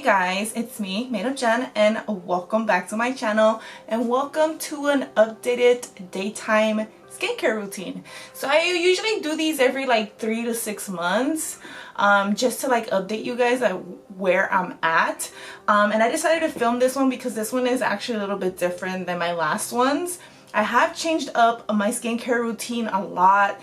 Hey guys, it's me, Made of Jen, and welcome back to my channel and welcome to an updated daytime skincare routine. So I usually do these every like 3 to 6 months just to like update you guys at where I'm at. And I decided to film this one because this one is actually a little bit different than my last ones. I have changed up my skincare routine a lot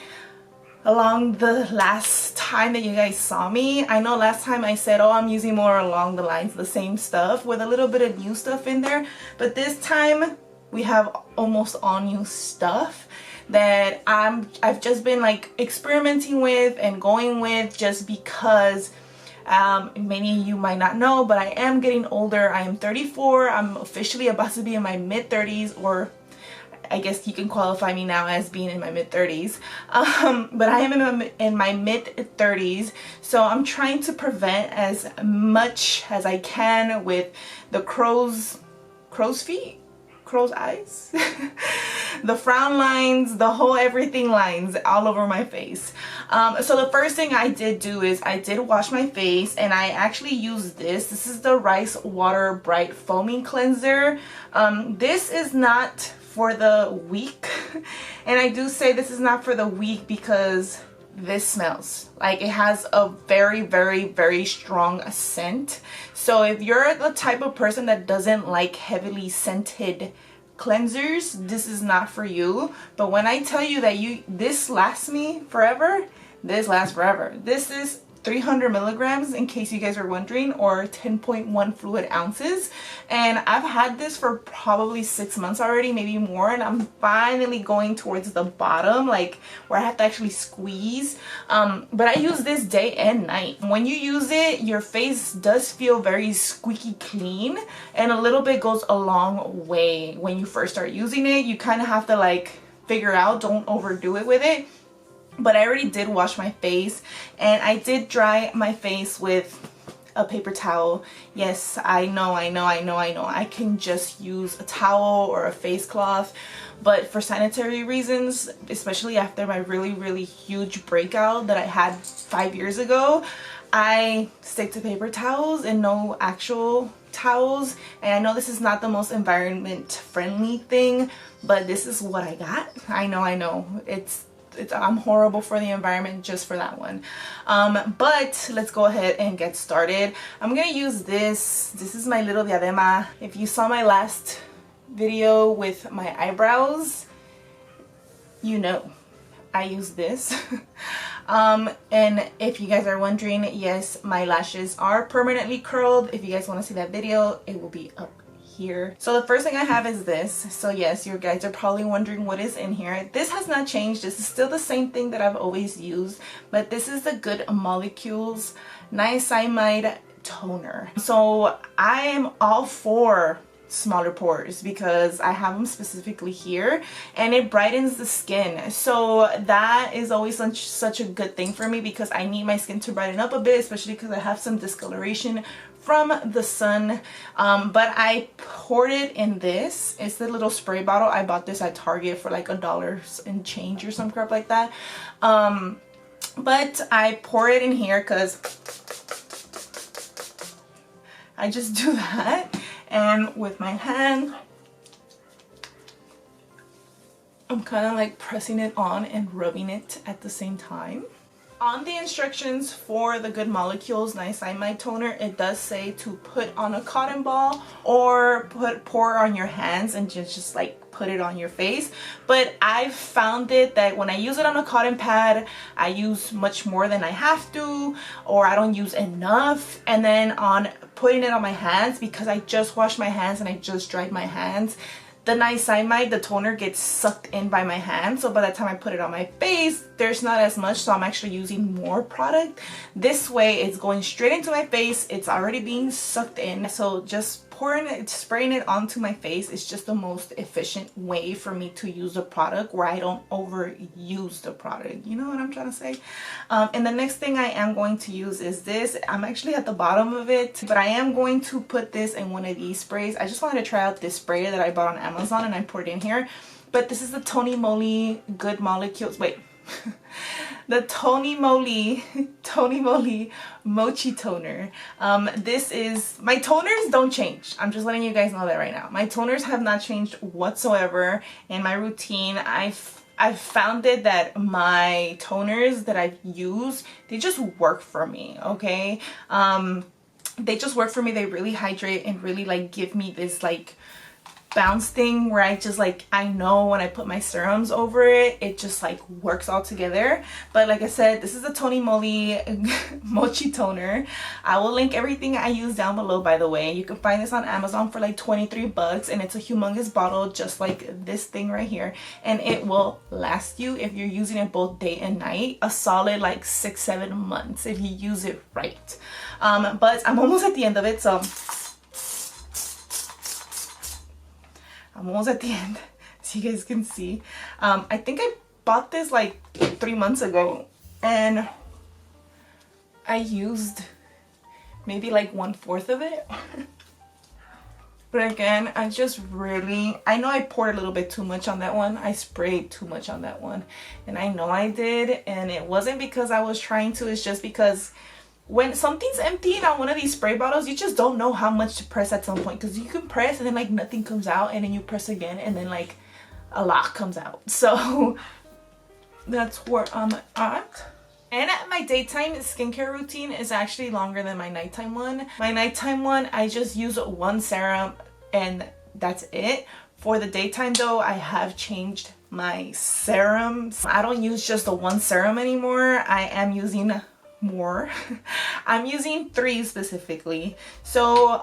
along the last time that you guys saw me. I know last time I said, oh, I'm using more along the lines of the same stuff with a little bit of new stuff in there, but this time we have almost all new stuff that I've just been like experimenting with and going with just because many of you might not know, but I am getting older. I am 34. I'm officially about to be in my mid-30s, or I guess you can qualify me now as being in my mid-30s, but I am in my mid-30s, so I'm trying to prevent as much as I can with the crow's feet, crow's eyes, the frown lines, the whole everything lines all over my face. So the first thing I did do is I did wash my face, and I actually used this. This is the Rice Water Bright Foaming Cleanser. This is not for the weak, and I do say this is not for the weak because this smells like it has a very strong scent. So if you're the type of person that doesn't like heavily scented cleansers, this is not for you. But when I tell you that this lasts me forever, this lasts forever. This is 300 milligrams, in case you guys are wondering, or 10.1 fluid ounces, and I've had this for probably 6 months already, maybe more, and I'm finally going towards the bottom, like where I have to actually squeeze. But I use this day and night. When you use it, your face does feel very squeaky clean, and a little bit goes a long way. When you first start using it, you kind of have to like figure out, don't overdo it with it. But I already did wash my face, and I did dry my face with a paper towel. Yes, I know. I can just use a towel or a face cloth, but for sanitary reasons, especially after my really huge breakout that I had 5 years ago, I stick to paper towels and no actual towels. And I know this is not the most environment friendly thing, but this is what I got. I know. I'm horrible for the environment just for that one. But let's go ahead and get started. I'm gonna use this. This is my little diadema. If you saw my last video with my eyebrows, you know I use this. And if you guys are wondering, yes, my lashes are permanently curled. If you guys want to see that video, it will be up here. So the first thing I have is this. So yes, you guys are probably wondering what is in here. This has not changed. This is still the same thing that I've always used, but this is the Good Molecules Niacinamide Toner. So I am all for smaller pores because I have them specifically here, and it brightens the skin. So that is always such a good thing for me because I need my skin to brighten up a bit, especially because I have some discoloration from the sun. But I poured it in this. It's the little spray bottle. I bought this at Target for like $1 and change or some crap like that. But I pour it in here because I just do that. And with my hand, I'm kind of like pressing it on and rubbing it at the same time. On the instructions for the Good Molecules Niacinamide Toner, it does say to put on a cotton ball or pour on your hands and just like put it on your face. But I've found it that when I use it on a cotton pad, I use much more than I have to, or I don't use enough. And then on putting it on my hands, because I just washed my hands and I just dried my hands, the niacinamide, the toner, gets sucked in by my hand. So by the time I put it on my face, there's not as much, so I'm actually using more product. This way it's going straight into my face. It's already being sucked in. So just pouring it, spraying it onto my face is just the most efficient way for me to use the product where I don't overuse the product. You know what I'm trying to say? And the next thing I am going to use is this. I'm actually at the bottom of it, but I am going to put this in one of these sprays. I just wanted to try out this spray that I bought on Amazon and I poured it in here. But this is the Tony Moly Good Molecules. Wait. the Tony Moly Mochi Toner. This is, my toners don't change. I'm just letting you guys know that right now. My toners have not changed whatsoever in my routine. I've found it that my toners that I've used, they just work for me, okay? They just work for me. They really hydrate and really like give me this like bounce thing where I just like, I know when I put my serums over it, it just like works all together. But like I said, this is a Tony Moly Mochi Toner. I will link everything I use down below, by the way. You can find this on Amazon for like 23 bucks, and it's a humongous bottle just like this thing right here, and it will last you, if you're using it both day and night, a solid like 6-7 months if you use it right. But I'm almost at the end of it, so I'm almost at the end, so you guys can see. I think I bought this like 3 months ago, and I used maybe like 1/4 of it. But again, I just really, I know I poured a little bit too much on that one. I sprayed too much on that one, and I know I did, and it wasn't because I was trying to, it's just because when something's emptied on one of these spray bottles, you just don't know how much to press at some point, because you can press and then like nothing comes out, and then you press again and then like a lot comes out. So that's where I'm at. And my daytime skincare routine is actually longer than my nighttime one. My nighttime one, I just use one serum and that's it. For the daytime though, I have changed my serums. I don't use just the one serum anymore. I am using more. I'm using 3 specifically. So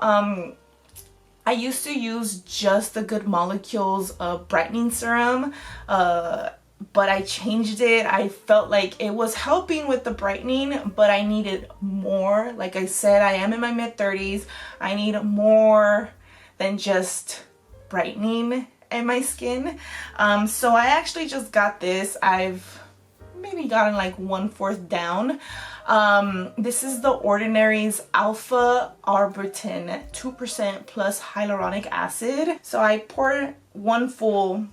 I used to use just the Good Molecules brightening serum, but I changed it. I felt like it was helping with the brightening, but I needed more. Like I said, I am in my mid-30s. I need more than just brightening in my skin. So I actually just got this. I've maybe gotten like 1/4 down. This is the Ordinary's Alpha Arbutin 2% plus hyaluronic acid. So I poured 1 full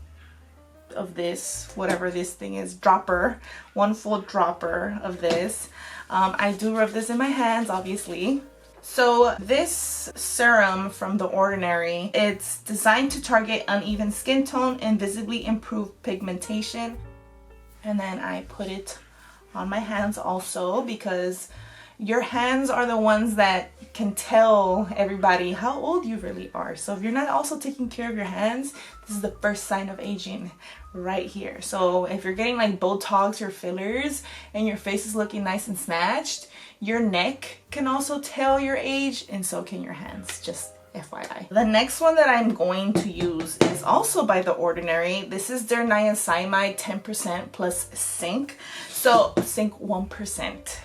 of this, whatever this thing is, dropper, 1 full dropper of this. I do rub this in my hands, obviously. So this serum from The Ordinary, it's designed to target uneven skin tone and visibly improve pigmentation. And then I put it on my hands also, because your hands are the ones that can tell everybody how old you really are. So if you're not also taking care of your hands, this is the first sign of aging right here. So if you're getting like Botox or fillers and your face is looking nice and snatched, your neck can also tell your age, and so can your hands, just FYI. The next one that I'm going to use is also by The Ordinary. This is their niacinamide 10% plus zinc. So zinc 1%.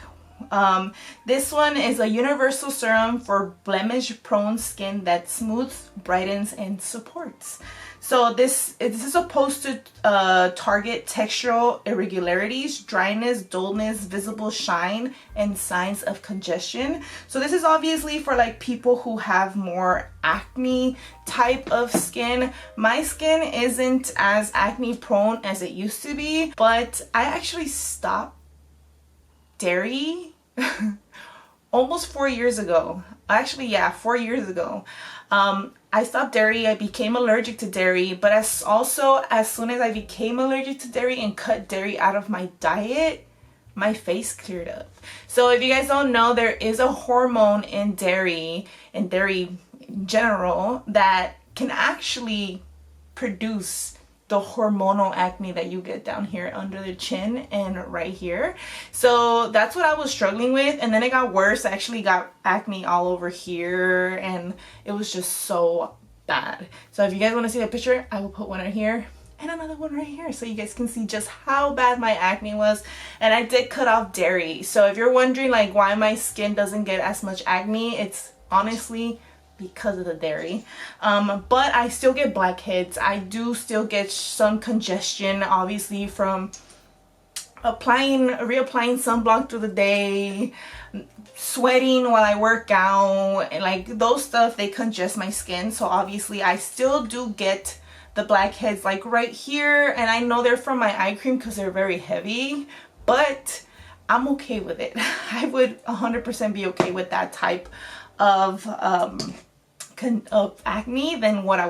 This one is a universal serum for blemish prone skin that smooths, brightens, and supports. So this is supposed to target textural irregularities, dryness, dullness, visible shine, and signs of congestion. So this is obviously for like people who have more acne type of skin. My skin isn't as acne prone as it used to be, but I actually stopped dairy almost 4 years ago. Actually, yeah, 4 years ago. I stopped dairy. I became allergic to dairy, but as soon as I became allergic to dairy and cut dairy out of my diet, my face cleared up. So if you guys don't know, there is a hormone in dairy in general that can actually produce the hormonal acne that you get down here under the chin and right here. So that's what I was struggling with, and then it got worse. I actually got acne all over here, and it was just so bad. So if you guys want to see the picture, I will put one right here and another one right here so you guys can see just how bad my acne was. And I did cut off dairy. So if you're wondering like why my skin doesn't get as much acne, it's honestly because of the dairy. But I still get blackheads. I do still get some congestion, obviously, from reapplying sunblock through the day, sweating while I work out, and like those stuff, they congest my skin. So obviously I still do get the blackheads like right here, and I know they're from my eye cream because they're very heavy, but I'm okay with it. I would 100% be okay with that type of acne than what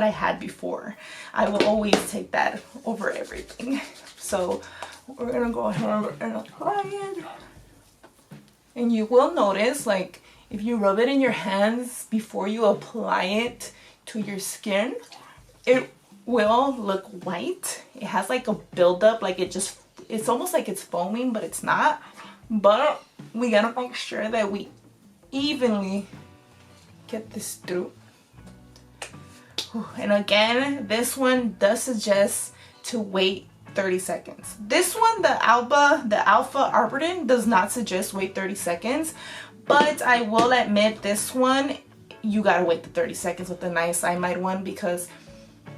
I had before. I will always take that over everything. So we're gonna go ahead and apply it. And you will notice, like, if you rub it in your hands before you apply it to your skin, it will look white. It has like a buildup, like it's almost like it's foaming, but it's not. But we gotta make sure that we evenly get this through. And again, this one does suggest to wait 30 seconds. This one, the Alpha Arbutin, does not suggest wait 30 seconds, but I will admit this one, you gotta wait the 30 seconds with the niacinamide one, because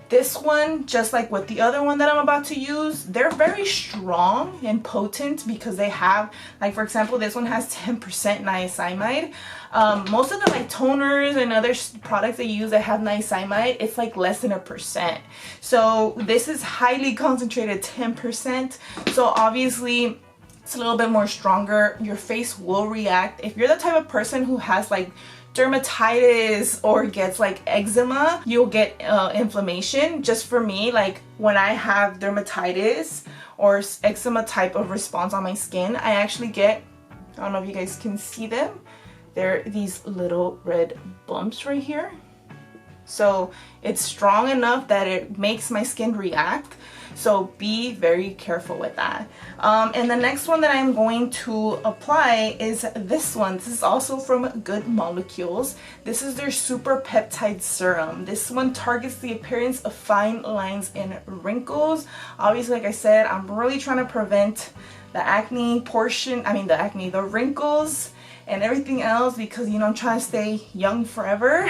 this one, just like with the other one that I'm about to use, they're very strong and potent because they have, like for example, this one has 10% niacinamide. Most of the like toners and other products they use that have niacinamide, it's like less than 1%. So this is highly concentrated, 10%. So obviously it's a little bit more stronger. Your face will react. If you're the type of person who has like dermatitis or gets like eczema, you'll get inflammation. Just for me, like when I have dermatitis or eczema type of response on my skin, I actually get, I don't know if you guys can see them, they're these little red bumps right here. So it's strong enough that it makes my skin react. So be very careful with that. And the next one that I'm going to apply is this one. This is also from Good Molecules. This is their Super Peptide Serum. This one targets the appearance of fine lines and wrinkles. Obviously, like I said, I'm really trying to prevent the acne portion, the wrinkles and everything else, because, you know, I'm trying to stay young forever.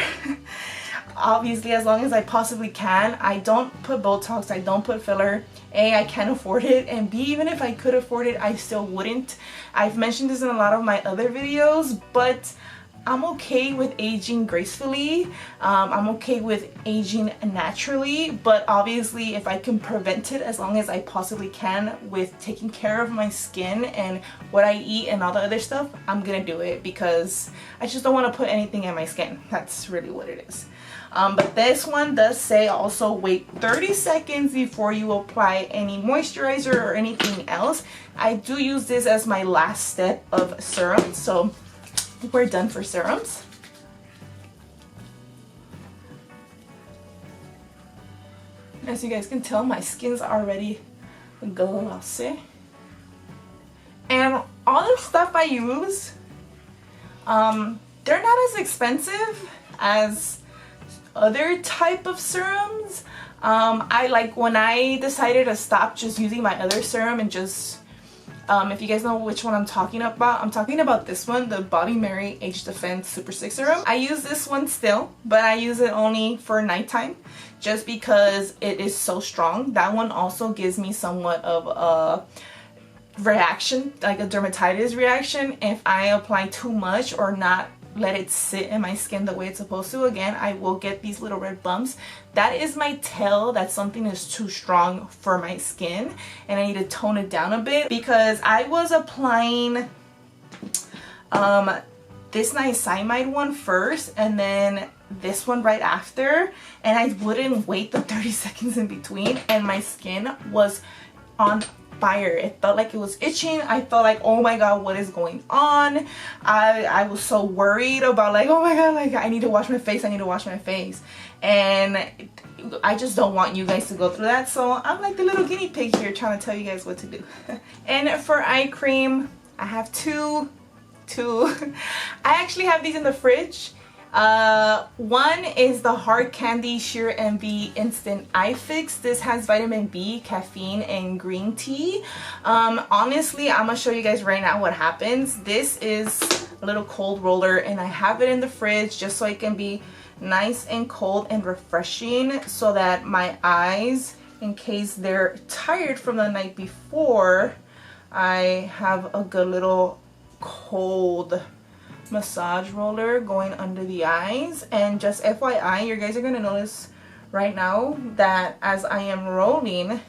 Obviously, as long as I possibly can. I don't put Botox, I don't put filler. A, I can't afford it, and B, even if I could afford it, I still wouldn't. I've mentioned this in a lot of my other videos, but I'm okay with aging gracefully. I'm okay with aging naturally, but obviously if I can prevent it as long as I possibly can with taking care of my skin and what I eat and all the other stuff, I'm gonna do it, because I just don't want to put anything in my skin. That's really what it is. But this one does say also wait 30 seconds before you apply any moisturizer or anything else. I do use this as my last step of serum, so we're done for serums. As you guys can tell, my skin's already glossy. And all the stuff I use, they're not as expensive as other type of serums. I like when I decided to stop just using my other serum and just if you guys know which one I'm talking about this one, the Body Mary Age Defense Super 6 Serum. I use this one still, but I use it only for nighttime just because it is so strong. That one also gives me somewhat of a reaction, like a dermatitis reaction, if I apply too much or not let it sit in my skin the way it's supposed to. Again, I will get these little red bumps. That is my tell that something is too strong for my skin and I need to tone it down a bit, because I was applying this niacinamide one first and then this one right after, and I wouldn't wait the 30 seconds in between, and my skin was on fire. It felt like it was itching. I felt like, oh my god, what is going on? I was so worried about, like, oh my god, like I need to wash my face, and I just don't want you guys to go through that, so I'm like the little guinea pig here trying to tell you guys what to do. And for eye cream, I have two I actually have these in the fridge. One is the Hard Candy Sheer Envy Instant Eye Fix. This has vitamin B, caffeine, and green tea. Honestly, I'm gonna show you guys right now what happens. This is a little cold roller and I have it in the fridge just so it can be nice and cold and refreshing, so that my eyes, in case they're tired from the night before, I have a good little cold massage roller going under the eyes. And just FYI, you guys are gonna notice right now that as I am rolling,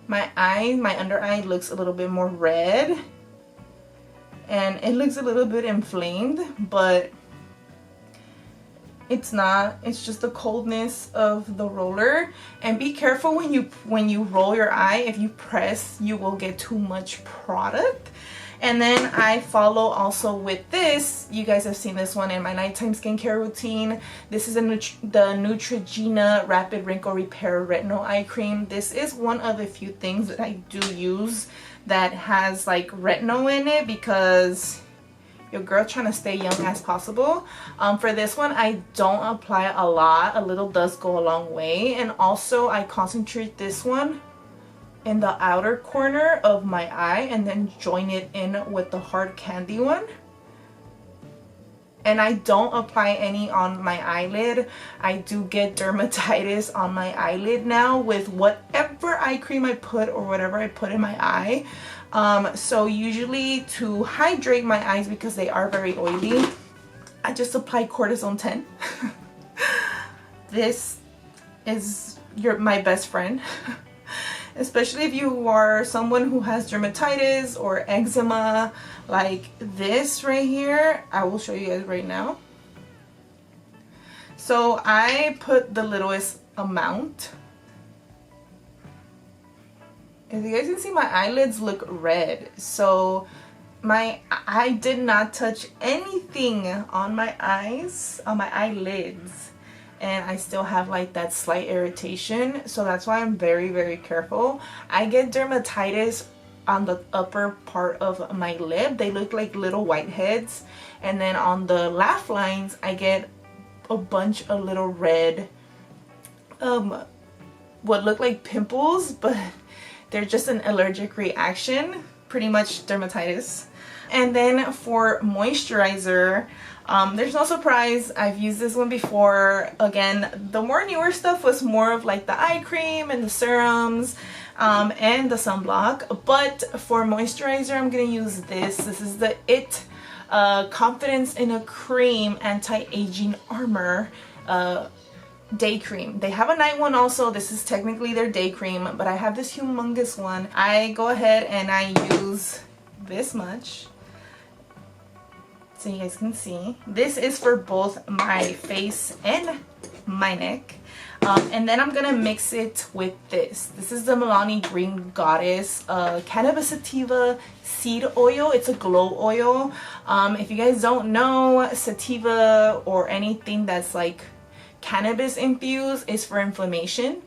my under eye looks a little bit more red and it looks a little bit inflamed, but it's not. It's just the coldness of the roller. And be careful when you roll your eye. If you press, you will get too much product. And then I follow also with this. You guys have seen this one in my nighttime skincare routine. This is the Neutrogena Rapid Wrinkle Repair Retinol Eye Cream. This is one of the few things that I do use that has like retinol in it, because your girl trying to stay young as possible. For this one, I don't apply a lot. A little does go a long way. And also I concentrate this one in the outer corner of my eye and then join it in with the hard candy one. And I don't apply any on my eyelid. I do get dermatitis on my eyelid now with whatever eye cream I put or whatever I put in my eye. So usually to hydrate my eyes, because they are very oily, I just apply cortisone 10. This is my best friend. Especially if you are someone who has dermatitis or eczema, like this right here. I will show you guys right now. So I put the littlest amount. As you guys can see, my eyelids look red. So I did not touch anything on my eyes, on my eyelids. And I still have like that slight irritation, so that's why I'm very, very careful. I get dermatitis on the upper part of my lip. They look like little whiteheads, and then on the laugh lines I get a bunch of little red what look like pimples, but they're just an allergic reaction, pretty much dermatitis. And then for moisturizer, there's no surprise, I've used this one before. Again, the more newer stuff was more of like the eye cream and the serums and the sunblock. But for moisturizer, I'm gonna use this. This is the Confidence in a Cream Anti-Aging Armor day cream. They have a night one also. This is technically their day cream, but I have this humongous one. I go ahead and I use this much, so you guys can see. This is for both my face and my neck. And then I'm gonna mix it with this. This is the Milani Green Goddess Cannabis Sativa Seed Oil. It's a glow oil. If you guys don't know, sativa or anything that's like cannabis infused is for inflammation.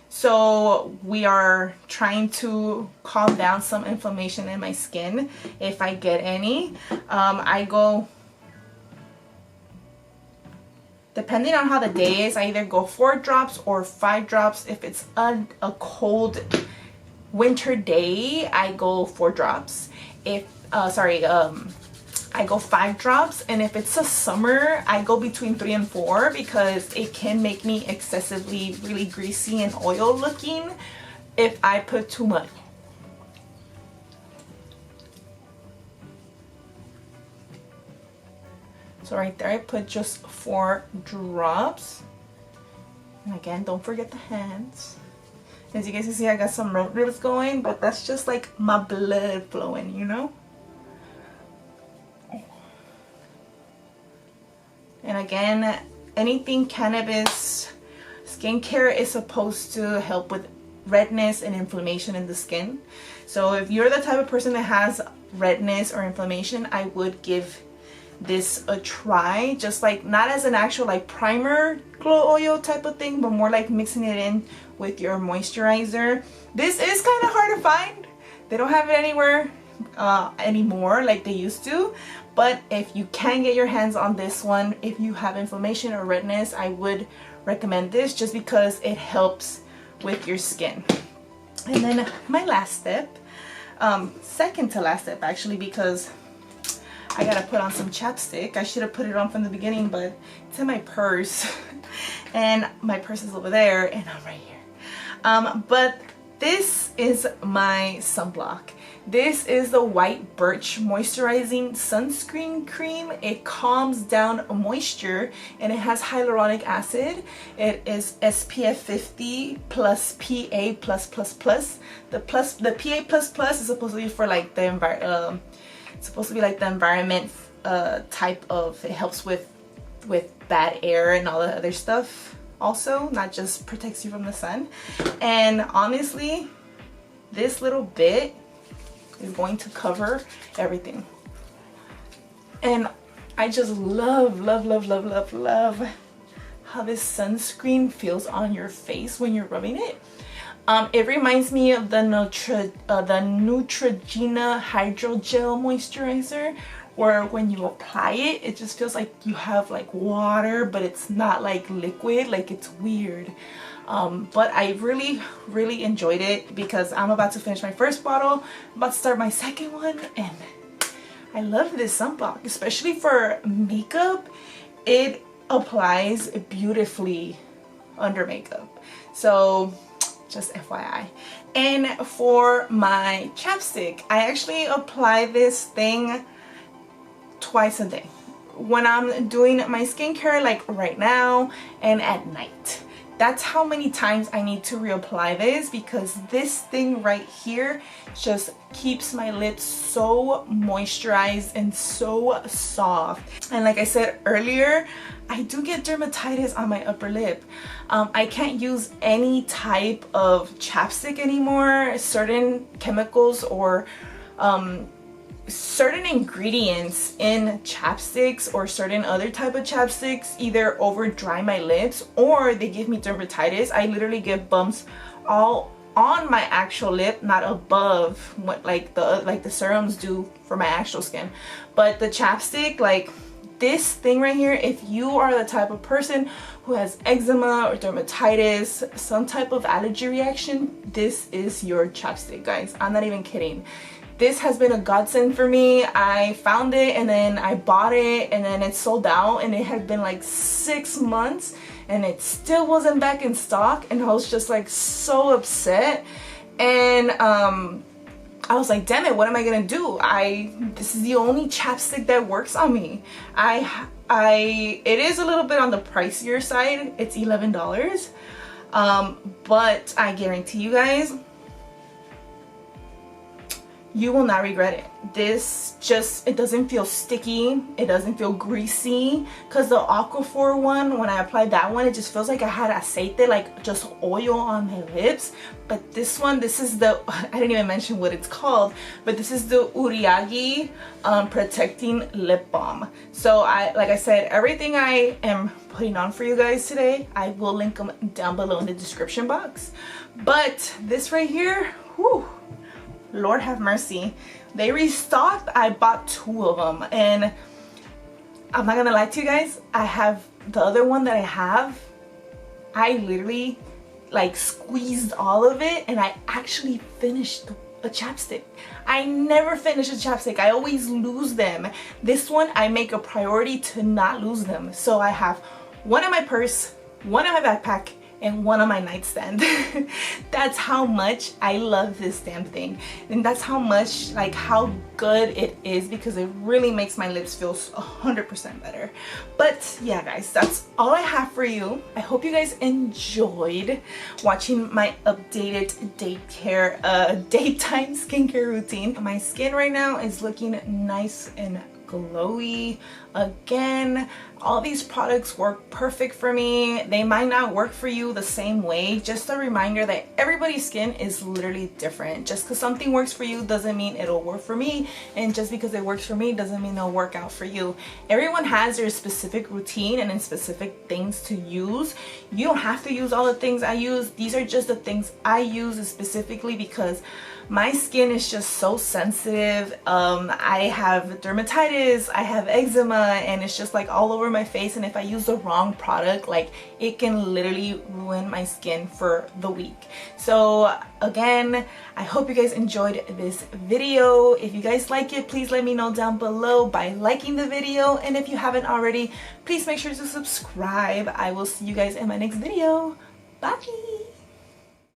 So we are trying to calm down some inflammation in my skin if I get any. I go, depending on how the day is, I either go 4 drops or 5 drops. If it's a cold winter day, I go 4 drops. I go 5 drops, and if it's a summer, I go between 3 and 4, because it can make me excessively really greasy and oil looking if I put too much. So right there I put just 4 drops. And again, don't forget the hands. As you guys can see, I got some road ribs going, but that's just like my blood flowing, you know? And again, anything cannabis skincare is supposed to help with redness and inflammation in the skin. So if you're the type of person that has redness or inflammation, I would give this a try. Just like, not as an actual like primer glow oil type of thing, but more like mixing it in with your moisturizer. This is kind of hard to find. They don't have it anywhere anymore like they used to. But if you can get your hands on this one, if you have inflammation or redness, I would recommend this, just because it helps with your skin. And then my last step, second to last step actually, because I gotta put on some chapstick. I should have put it on from the beginning, but it's in my purse. And my purse is over there and I'm right here. But this is my sunblock. This is the White Birch Moisturizing Sunscreen Cream. It calms down moisture and it has hyaluronic acid. It is SPF 50 plus PA+++. The PA++ is supposed to be for like the environment type of, it helps with bad air and all the other stuff also, not just protects you from the sun. And honestly, this little bit is going to cover everything. And I just love how this sunscreen feels on your face when you're rubbing it. It reminds me of the Neutrogena Hydrogel Moisturizer, where when you apply it, it just feels like you have like water, but it's not like liquid, like it's weird. But I really enjoyed it because I'm about to finish my first bottle, I'm about to start my second one, and I love this sunblock, especially for makeup. It applies beautifully under makeup, so just FYI. And for my chapstick, I actually apply this thing twice a day when I'm doing my skincare, like right now, and at night. That's how many times I need to reapply this, because this thing right here just keeps my lips so moisturized and so soft. And like I said earlier, I do get dermatitis on my upper lip. I can't use any type of chapstick anymore. Certain chemicals or certain ingredients in chapsticks or certain other type of chapsticks either over dry my lips or they give me dermatitis. I literally get bumps all on my actual lip, not above what like the serums do for my actual skin. But the chapstick, like this thing right here, if you are the type of person who has eczema or dermatitis, some type of allergy reaction, this is your chapstick, guys. I'm not even kidding. This has been a godsend for me. I found it and then I bought it and then it sold out, and it had been like 6 months and it still wasn't back in stock, and I was just like so upset. And I was like, damn it, what am I gonna do? This is the only chapstick that works on me. It is a little bit on the pricier side. It's $11. But I guarantee you guys, you will not regret it. This just, it doesn't feel sticky, it doesn't feel greasy, because the Aquaphor one, when I applied that one, it just feels like I had aceite, like just oil on my lips. But this one, this is the, I didn't even mention what it's called, but this is the Uriagi Protecting Lip Balm. So like I said, everything I am putting on for you guys today, I will link them down below in the description box. But this right here, whew, Lord have mercy. They restocked. I bought 2 of them, and I'm not gonna lie to you guys, I have the other one that I have, I literally like squeezed all of it and I actually finished a chapstick. I never finish a chapstick. I always lose them. This one, I make a priority to not lose them. So I have one in my purse, one in my backpack, and one on my nightstand. That's how much I love this damn thing, and that's how much, like, how good it is, because it really makes my lips feel 100% better. But yeah guys, that's all I have for you. I hope you guys enjoyed watching my updated daytime skincare routine. My skin right now is looking nice and glowy. Again, all these products work perfect for me. They might not work for you the same way. Just a reminder that everybody's skin is literally different. Just because something works for you doesn't mean it'll work for me, and just because it works for me doesn't mean it'll work out for you. Everyone has their specific routine and then specific things to use. You don't have to use all the things I use. These are just the things I use specifically because my skin is just so sensitive. I have dermatitis, I have eczema, and it's just like all over my face, and if I use the wrong product, like, it can literally ruin my skin for the week. So again, I hope you guys enjoyed this video. If you guys like it, please let me know down below by liking the video, and if you haven't already, please make sure to subscribe. I will see you guys in my next video. Bye.